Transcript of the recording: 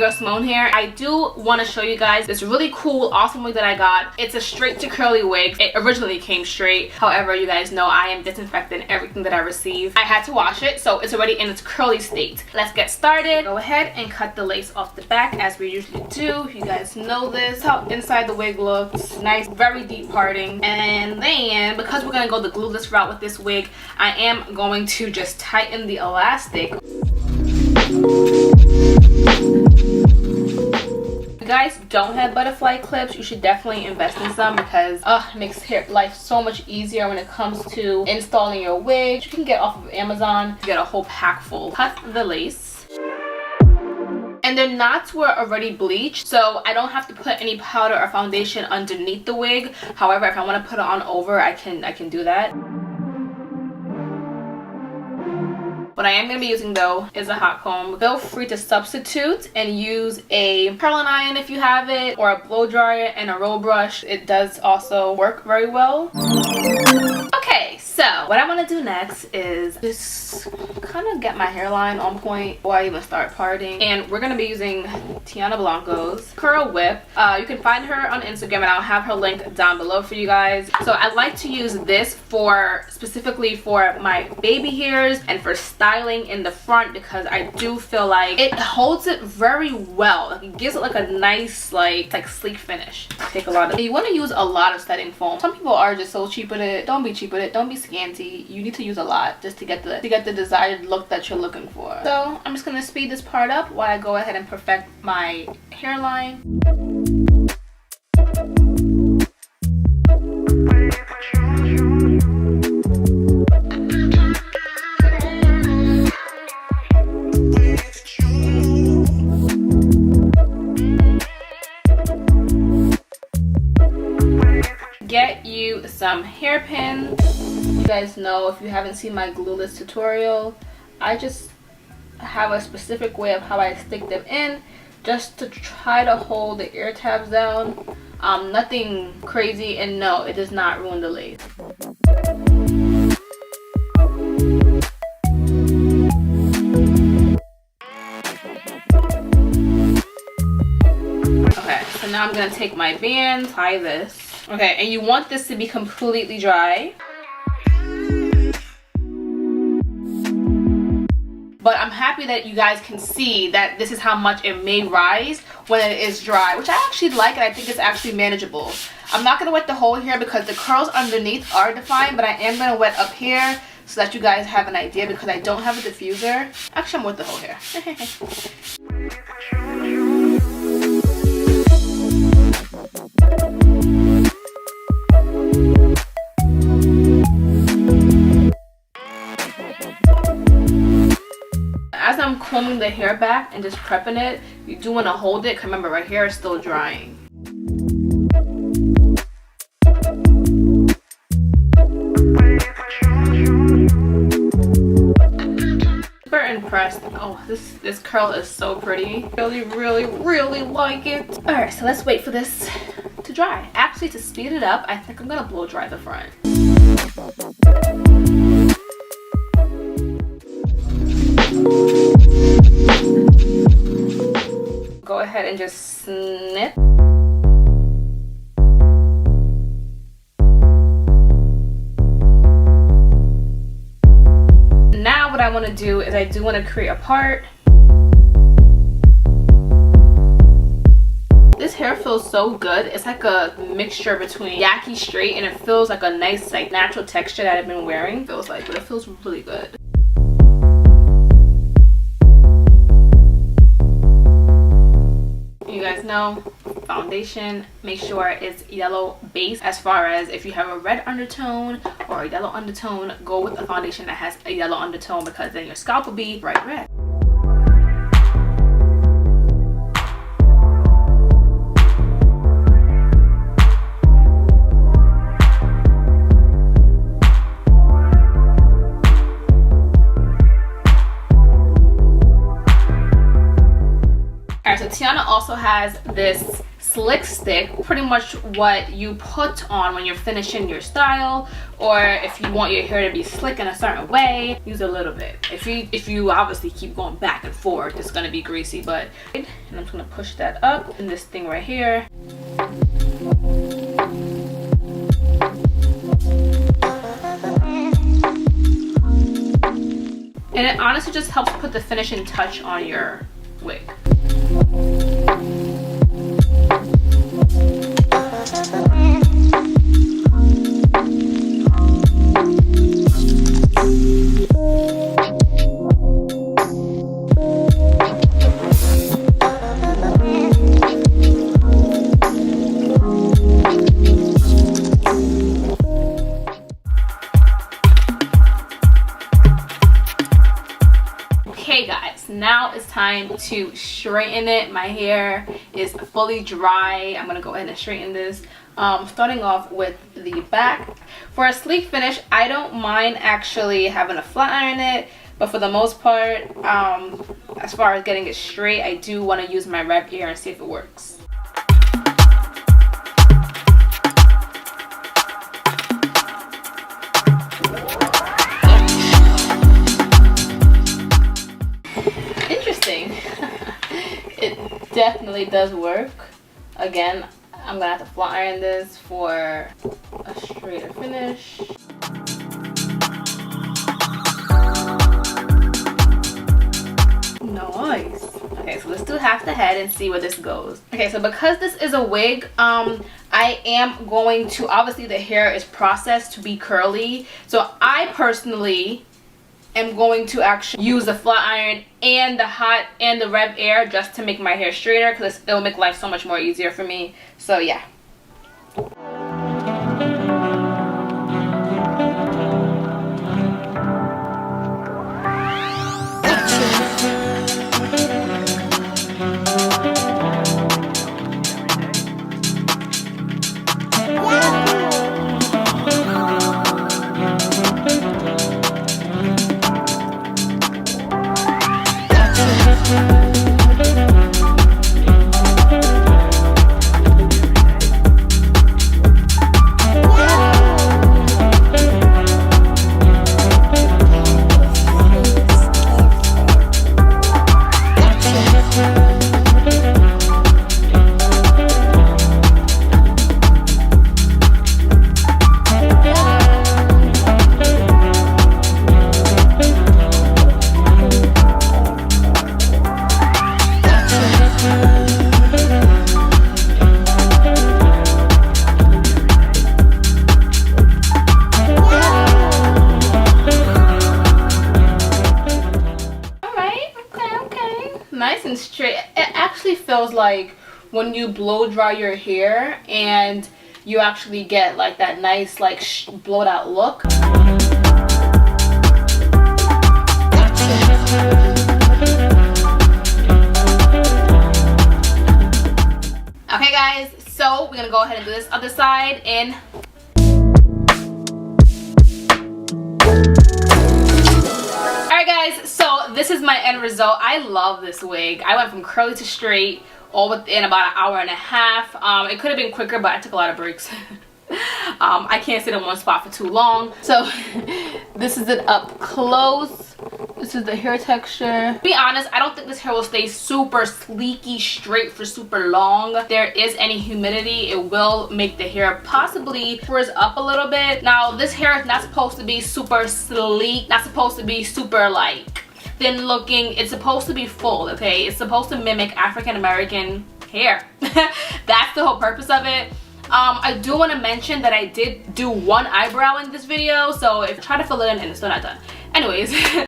Girl Simone here. I do want to show you guys this really cool, awesome wig that I got. It's a straight to curly wig. It originally came straight. However, you guys know I am disinfecting everything that I receive. I had to wash it, so it's already in its curly state. Let's get started. Go ahead and cut the lace off the back as we usually do. You guys know this. How inside the wig looks. Nice, very deep parting. And then, because we're going to go the glueless route with this wig, I am going to just tighten the elastic. If you guys don't have butterfly clips, you should definitely invest in some because it makes life so much easier when it comes to installing your wig. You can get off of Amazon. Get a whole pack full. Cut the lace. And the knots were already bleached, so I don't have to put any powder or foundation underneath the wig. However, if I want to put it on over, I can do that. What I am going to be using though is a hot comb. Feel free to substitute and use a curling iron if you have it, or a blow dryer and a roll brush. It does also work very well. Okay, so what I want to do next is just kind of get my hairline on point before I even start parting. And we're going to be using Tiana Blanco's Curl Whip. You can find her on Instagram and I'll have her link down below for you guys. So I like to use this specifically for my baby hairs and for styling in the front, because I do feel like it holds it very well. Like, it gives it like a nice like sleek finish. Take a lot of, you want to use a lot of setting foam. Some people are just so cheap with it. Don't be cheap with it. Don't be scanty. You need to use a lot just to get the desired look that you're looking for. So I'm just gonna speed this part up while I go ahead and perfect my hairline. Get you some hairpins. You guys know, if you haven't seen my glueless tutorial, I just have a specific way of how I stick them in, just to try to hold the ear tabs down. Nothing crazy, and no, it does not ruin the lace. Okay, so now I'm gonna take my band, tie this. Okay, and you want this to be completely dry. But I'm happy that you guys can see that this is how much it may rise when it is dry, which I actually like, and I think it's actually manageable. I'm not going to wet the whole hair because the curls underneath are defined, but I am going to wet up here so that you guys have an idea, because I don't have a diffuser. Actually, I'm with the whole hair. As I'm combing the hair back and just prepping it, you do want to hold it, because remember, right here is still drying. Super impressed. Oh, this curl is so pretty. Really like it. Alright, so let's wait for this to dry. Actually, to speed it up, I think I'm gonna blow dry the front. Go ahead and just snip. Now what I want to do is I do want to create a part. This hair feels so good. It's like a mixture between yaki straight, and it feels like a nice like natural texture that I've been wearing. Feels like, but it feels really good. You guys know, foundation, make sure it's yellow base. As far as if you have a red undertone or a yellow undertone, go with a foundation that has a yellow undertone, because then your scalp will be bright red. Tiana also has this slick stick, pretty much what you put on when you're finishing your style, or if you want your hair to be slick in a certain way, use a little bit. If you obviously keep going back and forth, it's gonna be greasy. But and I'm just gonna push that up in this thing right here. And it honestly just helps put the finishing touch on your wig. Okay guys, now it's time to straighten it. My hair is fully dry. I'm gonna go ahead and straighten this. Starting off with the back. For a sleek finish, I don't mind actually having a flat iron it, but for the most part, as far as getting it straight, I do want to use my Revertible and see if it works. It definitely does work. Again, I'm gonna have to flat iron this for a straighter finish. Nice. Okay, so let's do half the head and see where this goes. Okay, so because this is a wig, I am going to, obviously the hair is processed to be curly, so I personally am going to actually use the flat iron and the hot and the Rev Air just to make my hair straighter, because it'll make life so much more easier for me. So yeah. Nice and straight. It actually feels like when you blow dry your hair and you actually get like that nice like blowed out look. Okay guys, so we're gonna go ahead and do this other side. And alright guys, so this is my end result. I love this wig. I went from curly to straight all within about an hour and a half. It could have been quicker, but I took a lot of breaks. I can't sit in one spot for too long. So this is it up close. This is the hair texture. To be honest, I don't think this hair will stay super sleeky straight for super long. If there is any humidity, it will make the hair possibly frizz up a little bit. Now this hair is not supposed to be super sleek, not supposed to be super like thin looking. It's supposed to be full, okay? It's supposed to mimic African American hair. That's the whole purpose of it. I do want to mention that I did do one eyebrow in this video, so if I try to fill it in and it's still not done. Anyways.